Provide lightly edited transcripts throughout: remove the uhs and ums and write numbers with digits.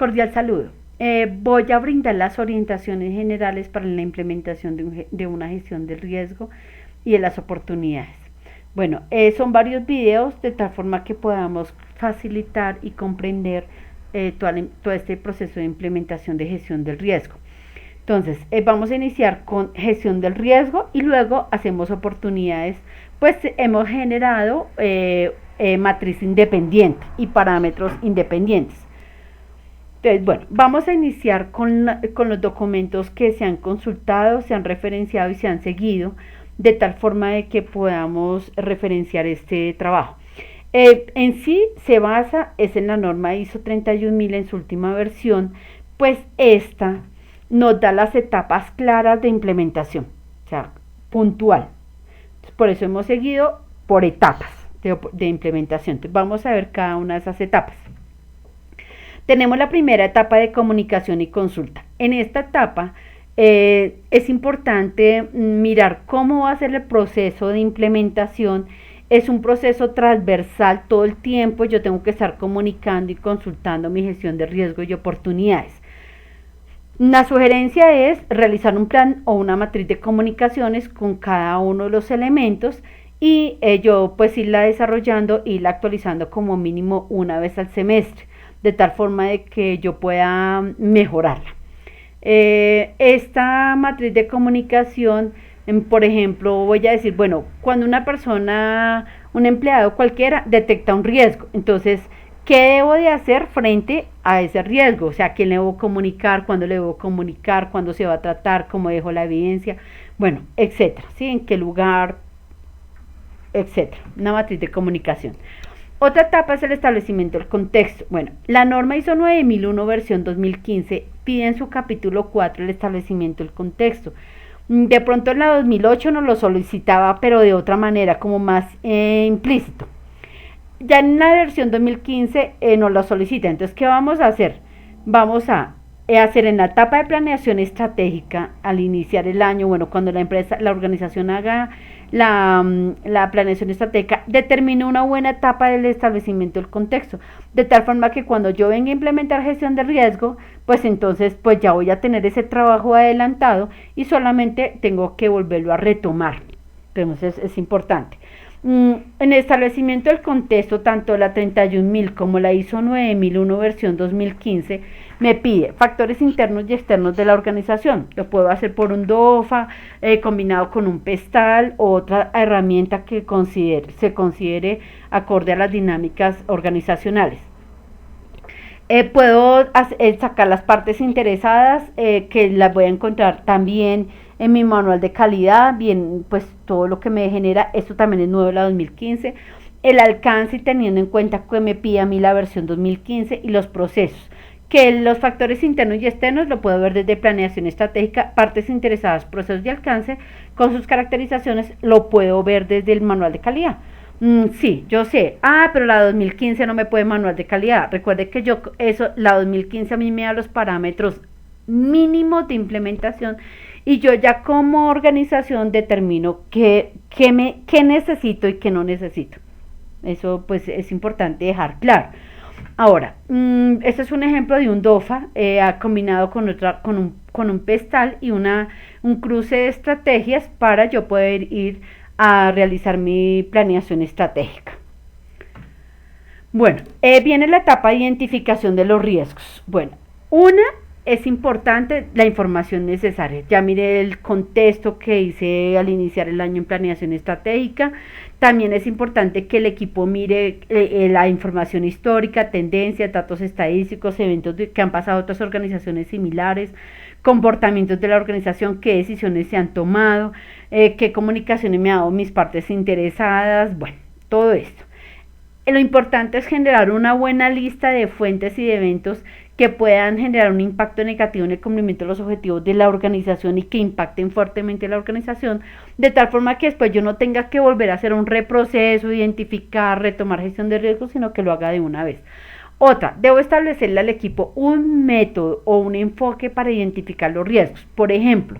Cordial saludo. Voy a brindar las orientaciones generales para la implementación de una gestión del riesgo y de las oportunidades. Bueno, son varios videos de tal forma que podamos facilitar y comprender todo este proceso de implementación de gestión del riesgo. Entonces, vamos a iniciar con gestión del riesgo y luego hacemos oportunidades. Pues hemos generado matriz independiente y parámetros independientes. Entonces, bueno, vamos a iniciar con los documentos que se han consultado, se han referenciado y se han seguido, de tal forma de que podamos referenciar este trabajo. En sí se basa, es en la norma ISO 31000 en su última versión, pues esta nos da las etapas claras de implementación, o sea, puntual. Entonces, por eso hemos seguido por etapas de implementación. Entonces, vamos a ver cada una de esas etapas. Tenemos la primera etapa de comunicación y consulta. En esta etapa es importante mirar cómo va a ser el proceso de implementación. Es un proceso transversal todo el tiempo. Yo tengo que estar comunicando y consultando mi gestión de riesgo y oportunidades. La sugerencia es realizar un plan o una matriz de comunicaciones con cada uno de los elementos y yo pues irla desarrollando y irla actualizando como mínimo una vez al semestre, de tal forma de que yo pueda mejorarla. Esta matriz de comunicación, por ejemplo, voy a decir, bueno, cuando una persona, un empleado cualquiera detecta un riesgo, entonces, ¿qué debo de hacer frente a ese riesgo? O sea, ¿a quién le debo comunicar? ¿Cuándo le debo comunicar? ¿Cuándo se va a tratar? ¿Cómo dejo la evidencia? Bueno, etcétera, ¿sí? ¿En qué lugar? Etcétera, una matriz de comunicación. Otra etapa es el establecimiento del contexto. Bueno, la norma ISO 9001 versión 2015 pide en su capítulo 4 el establecimiento del contexto. De pronto en la 2008 nos lo solicitaba, pero de otra manera, como más implícito. Ya en la versión 2015 nos lo solicita. Entonces, ¿qué vamos a hacer? Vamos a hacer en la etapa de planeación estratégica al iniciar el año, bueno, cuando la organización haga la planeación estratégica, determine una buena etapa del establecimiento del contexto, de tal forma que cuando yo venga a implementar gestión de riesgo, pues entonces pues ya voy a tener ese trabajo adelantado y solamente tengo que volverlo a retomar. Entonces es importante. En el establecimiento del contexto, tanto la 31000 como la ISO 9001 versión 2015 me pide factores internos y externos de la organización. Lo puedo hacer por un DOFA, combinado con un PESTAL o otra herramienta que se considere acorde a las dinámicas organizacionales. Puedo sacar las partes interesadas, que las voy a encontrar también en mi manual de calidad, bien, pues todo lo que me genera, esto también es nuevo de la 2015, el alcance y teniendo en cuenta que me pide a mí la versión 2015 y los procesos, que los factores internos y externos lo puedo ver desde planeación estratégica, partes interesadas, procesos de alcance, con sus caracterizaciones, lo puedo ver desde el manual de calidad. Sí, yo sé. Pero la 2015 no me puede manual de calidad. Recuerde que la 2015 a mí me da los parámetros mínimos de implementación y yo ya como organización determino qué necesito y qué no necesito. Eso pues es importante dejar claro. Ahora, este es un ejemplo de un DOFA combinado con un PESTAL y un cruce de estrategias para yo poder ir a realizar mi planeación estratégica. Bueno, viene la etapa de identificación de los riesgos. Bueno, es importante la información necesaria. Ya miré el contexto que hice al iniciar el año en planeación estratégica. También es importante que el equipo mire la información histórica, tendencias, datos estadísticos, eventos que han pasado a otras organizaciones similares, comportamientos de la organización, qué decisiones se han tomado, qué comunicaciones me han dado mis partes interesadas, bueno, todo esto. Lo importante es generar una buena lista de fuentes y de eventos que puedan generar un impacto negativo en el cumplimiento de los objetivos de la organización y que impacten fuertemente la organización, de tal forma que después yo no tenga que volver a hacer un reproceso, identificar, retomar gestión de riesgos, sino que lo haga de una vez. Otra, debo establecerle al equipo un método o un enfoque para identificar los riesgos. Por ejemplo,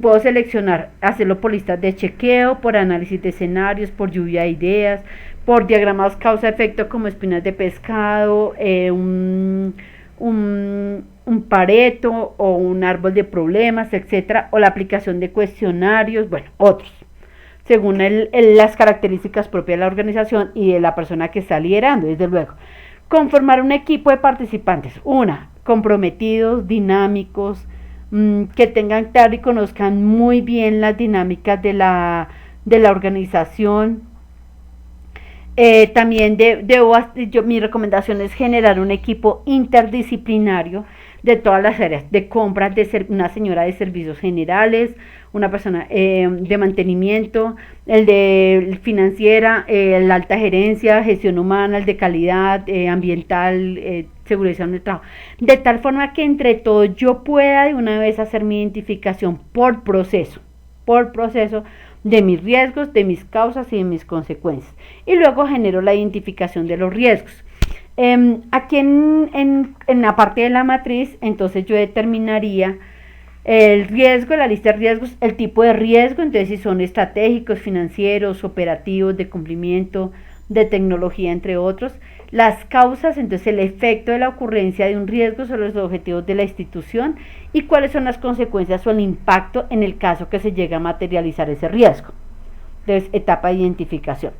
puedo seleccionar, hacerlo por listas de chequeo, por análisis de escenarios, por lluvia de ideas, por diagramas causa-efecto como espinas de pescado, un Pareto o un árbol de problemas, etcétera, o la aplicación de cuestionarios, bueno, otros, según las características propias de la organización y de la persona que está liderando, desde luego. Conformar un equipo de participantes, comprometidos, dinámicos, que tengan claro y conozcan muy bien las dinámicas de la organización. También mi recomendación es generar un equipo interdisciplinario de todas las áreas, de compras, una señora de servicios generales, una persona de mantenimiento, el de financiera, la alta gerencia, gestión humana, el de calidad, ambiental, seguridad de trabajo, de tal forma que entre todos yo pueda de una vez hacer mi identificación por proceso de mis riesgos, de mis causas y de mis consecuencias. Y luego genero la identificación de los riesgos. Aquí en la parte de la matriz, entonces yo determinaría el riesgo, la lista de riesgos, el tipo de riesgo, entonces si son estratégicos, financieros, operativos, de cumplimiento, de tecnología, entre otros. Las causas, entonces el efecto de la ocurrencia de un riesgo sobre los objetivos de la institución y cuáles son las consecuencias o el impacto en el caso que se llegue a materializar ese riesgo. Entonces, etapa de identificación.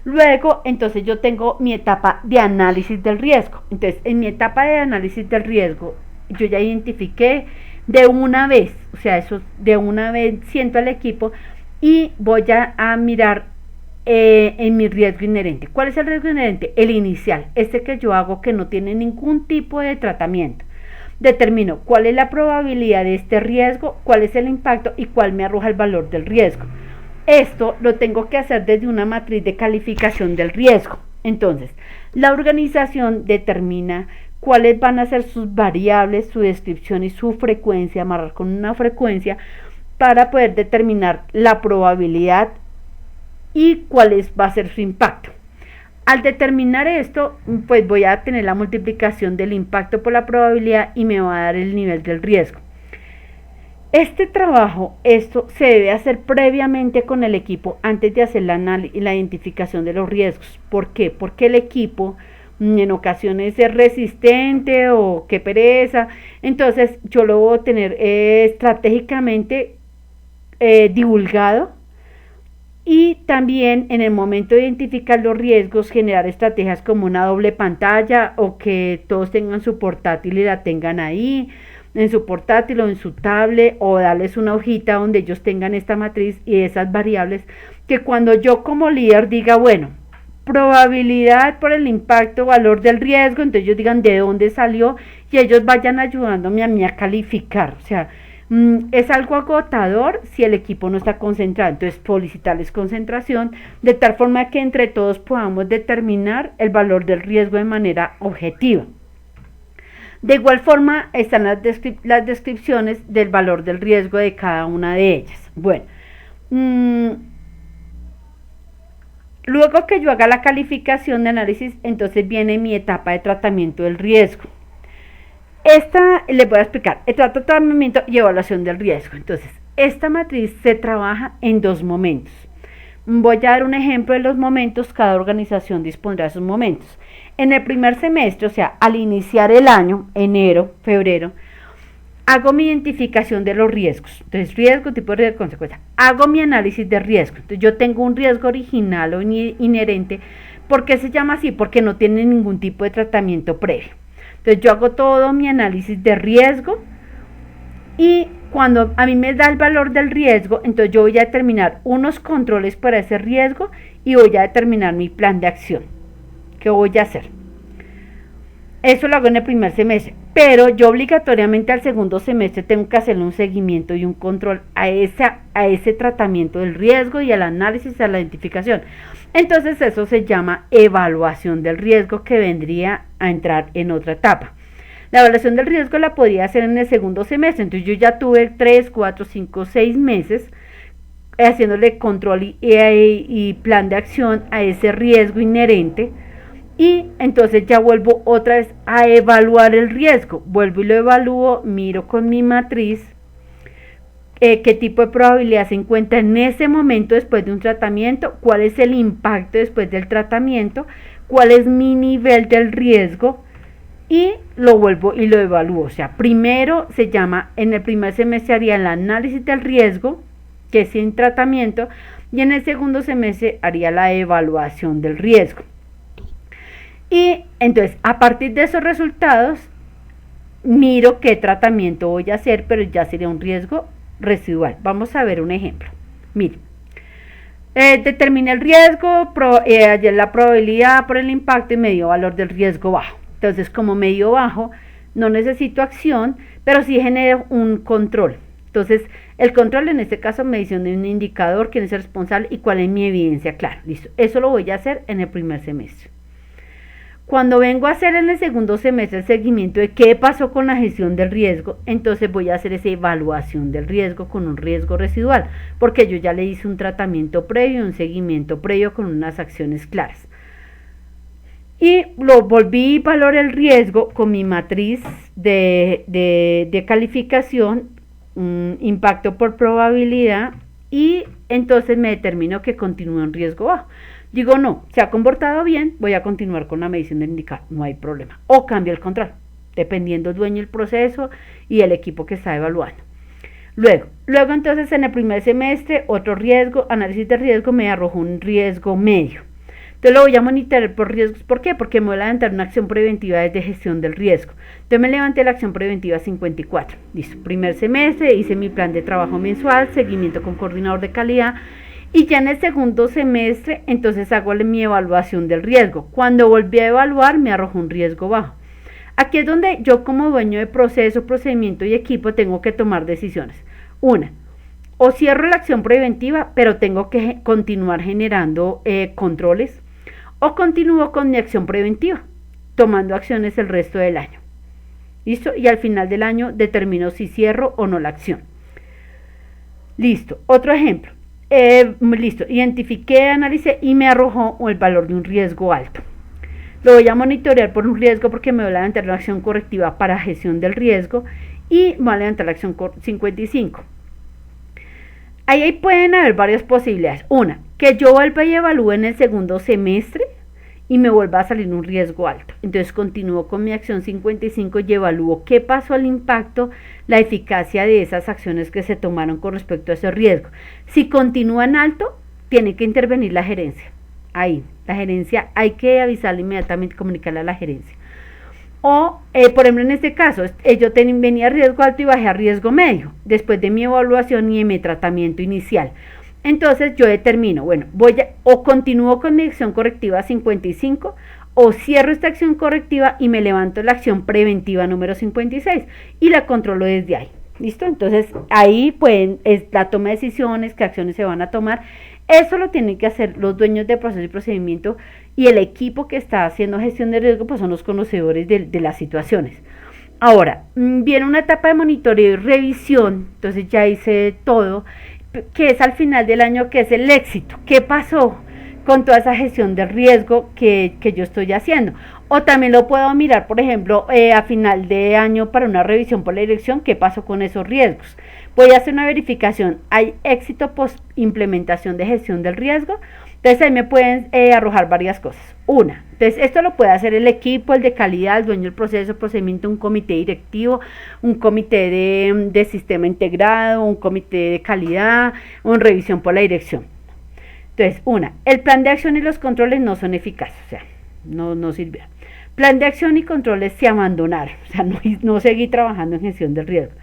Luego, entonces yo tengo mi etapa de análisis del riesgo. Entonces, en mi etapa de análisis del riesgo, yo ya identifiqué de una vez, o sea, eso de una vez siento al equipo y voy a mirar en mi riesgo inherente. ¿Cuál es el riesgo inherente? El inicial, este que yo hago que no tiene ningún tipo de tratamiento. Determino cuál es la probabilidad de este riesgo, cuál es el impacto y cuál me arroja el valor del riesgo. Esto lo tengo que hacer desde una matriz de calificación del riesgo. Entonces, la organización determina cuáles van a ser sus variables, su descripción y su frecuencia, amarrar con una frecuencia para poder determinar la probabilidad y cuál va a ser su impacto. Al determinar esto, pues voy a tener la multiplicación del impacto por la probabilidad y me va a dar el nivel del riesgo. Este trabajo, esto se debe hacer previamente con el equipo antes de hacer la identificación de los riesgos. ¿Por qué? Porque el equipo en ocasiones es resistente o qué pereza. Entonces yo lo voy a tener estratégicamente divulgado. Y también en el momento de identificar los riesgos, generar estrategias como una doble pantalla o que todos tengan su portátil y la tengan ahí, en su portátil o en su tablet, o darles una hojita donde ellos tengan esta matriz y esas variables, que cuando yo como líder diga, bueno, probabilidad por el impacto, valor del riesgo, entonces ellos digan de dónde salió y ellos vayan ayudándome a mí a calificar, o sea, es algo agotador si el equipo no está concentrado, entonces solicitarles concentración de tal forma que entre todos podamos determinar el valor del riesgo de manera objetiva. De igual forma están las descripciones del valor del riesgo de cada una de ellas. Bueno, luego que yo haga la calificación de análisis, entonces viene mi etapa de tratamiento del riesgo. Esta les voy a explicar, el tratamiento y evaluación del riesgo. Entonces, esta matriz se trabaja en dos momentos. Voy a dar un ejemplo de los momentos, cada organización dispondrá de sus momentos. En el primer semestre, o sea, al iniciar el año, enero, febrero, hago mi identificación de los riesgos. Entonces, riesgo, tipo de riesgo, consecuencia. Hago mi análisis de riesgo. Entonces, yo tengo un riesgo original o inherente. ¿Por qué se llama así? Porque no tiene ningún tipo de tratamiento previo. Entonces, yo hago todo mi análisis de riesgo y cuando a mí me da el valor del riesgo, entonces yo voy a determinar unos controles para ese riesgo y voy a determinar mi plan de acción. ¿Qué voy a hacer? Eso lo hago en el primer semestre, pero yo obligatoriamente al segundo semestre tengo que hacerle un seguimiento y un control a ese tratamiento del riesgo y al análisis, a la identificación. Entonces eso se llama evaluación del riesgo, que vendría a entrar en otra etapa. La evaluación del riesgo la podría hacer en el segundo semestre, entonces yo ya tuve 3, 4, 5, 6 meses haciéndole control y plan de acción a ese riesgo inherente. Y entonces ya vuelvo otra vez a evaluar el riesgo, vuelvo y lo evalúo, miro con mi matriz qué tipo de probabilidad se encuentra en ese momento después de un tratamiento, cuál es el impacto después del tratamiento, cuál es mi nivel del riesgo y lo vuelvo y lo evalúo. O sea, primero se llama, en el primer semestre haría el análisis del riesgo, que es sin tratamiento, y en el segundo semestre haría la evaluación del riesgo. Y entonces, a partir de esos resultados, miro qué tratamiento voy a hacer, pero ya sería un riesgo residual. Vamos a ver un ejemplo. Miren, determiné el riesgo, hallé la probabilidad por el impacto y me dio valor del riesgo bajo. Entonces, como me dio bajo, no necesito acción, pero sí genero un control. Entonces, el control en este caso, medición de un indicador, quién es el responsable y cuál es mi evidencia. Claro, listo. Eso lo voy a hacer en el primer semestre. Cuando vengo a hacer en el segundo semestre el seguimiento de qué pasó con la gestión del riesgo, entonces voy a hacer esa evaluación del riesgo con un riesgo residual, porque yo ya le hice un tratamiento previo, un seguimiento previo con unas acciones claras. Y lo volví a valorar el riesgo con mi matriz de calificación, impacto por probabilidad, y entonces me determino que continúa en riesgo bajo. Digo, no, se ha comportado bien, voy a continuar con la medición del indicador, no hay problema. O cambio el control, dependiendo del dueño del proceso y el equipo que está evaluando. Luego entonces en el primer semestre, otro riesgo, análisis de riesgo, me arrojó un riesgo medio. Entonces lo voy a monitorear por riesgos. ¿Por qué? Porque me voy a levantar una acción preventiva de gestión del riesgo. Entonces me levanté la acción preventiva 54. Listo, primer semestre, hice mi plan de trabajo mensual, seguimiento con coordinador de calidad. Y ya en el segundo semestre, entonces hago mi evaluación del riesgo. Cuando volví a evaluar, me arrojó un riesgo bajo. Aquí es donde yo como dueño de proceso, procedimiento y equipo tengo que tomar decisiones. Una, o cierro la acción preventiva, pero tengo que continuar generando controles, o continúo con mi acción preventiva, tomando acciones el resto del año. ¿Listo? Y al final del año determino si cierro o no la acción. Listo. Otro ejemplo. Listo, identifiqué, analicé y me arrojó el valor de un riesgo alto. Lo voy a monitorear por un riesgo porque me voy a levantar la acción correctiva para gestión del riesgo y me voy a levantar la acción 55. Ahí pueden haber varias posibilidades. Una, que yo vuelva y evalúe en el segundo semestre y me vuelva a salir un riesgo alto. Entonces continúo con mi acción 55 y evalúo qué pasó al impacto, la eficacia de esas acciones que se tomaron con respecto a ese riesgo. Si continúan alto, tiene que intervenir la gerencia. Ahí, la gerencia hay que avisarle inmediatamente, comunicarle a la gerencia. O, por ejemplo, en este caso, yo venía a riesgo alto y bajé a riesgo medio, después de mi evaluación y de mi tratamiento inicial. Entonces yo determino, bueno, o continúo con mi acción correctiva 55, o cierro esta acción correctiva y me levanto la acción preventiva número 56 y la controlo desde ahí. ¿Listo? Entonces ahí es la toma de decisiones, qué acciones se van a tomar. Eso lo tienen que hacer los dueños de proceso y procedimiento, y el equipo que está haciendo gestión de riesgo pues son los conocedores de las situaciones. Ahora, viene una etapa de monitoreo y revisión, entonces ya hice todo, que es al final del año, que es el éxito. ¿Qué pasó con toda esa gestión de riesgo que yo estoy haciendo? O también lo puedo mirar, por ejemplo, a final de año para una revisión por la dirección, ¿qué pasó con esos riesgos? Voy a hacer una verificación, ¿hay éxito post implementación de gestión del riesgo? Entonces ahí me pueden arrojar varias cosas. Una, entonces esto lo puede hacer el equipo, el de calidad, el dueño del proceso, procedimiento, un comité directivo, un comité de sistema integrado, un comité de calidad, una revisión por la dirección. Entonces, una, el plan de acción y los controles no son eficaces, o sea, no sirvieron. Plan de acción y controles se abandonaron, o sea, no seguí trabajando en gestión del riesgo.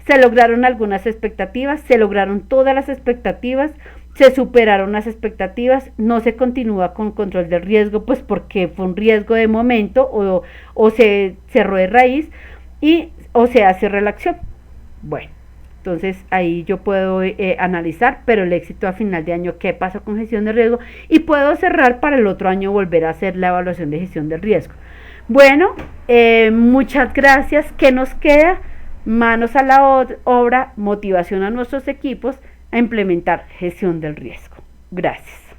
Se lograron algunas expectativas, se lograron todas las expectativas, se superaron las expectativas, no se continúa con control del riesgo, pues porque fue un riesgo de momento o se cerró de raíz o se hace relación. Bueno, entonces ahí yo puedo analizar, pero el éxito a final de año, qué pasó con gestión de riesgo, y puedo cerrar para el otro año volver a hacer la evaluación de gestión del riesgo. Bueno, muchas gracias. ¿Qué nos queda? Manos a la obra, motivación a nuestros equipos a implementar gestión del riesgo. Gracias.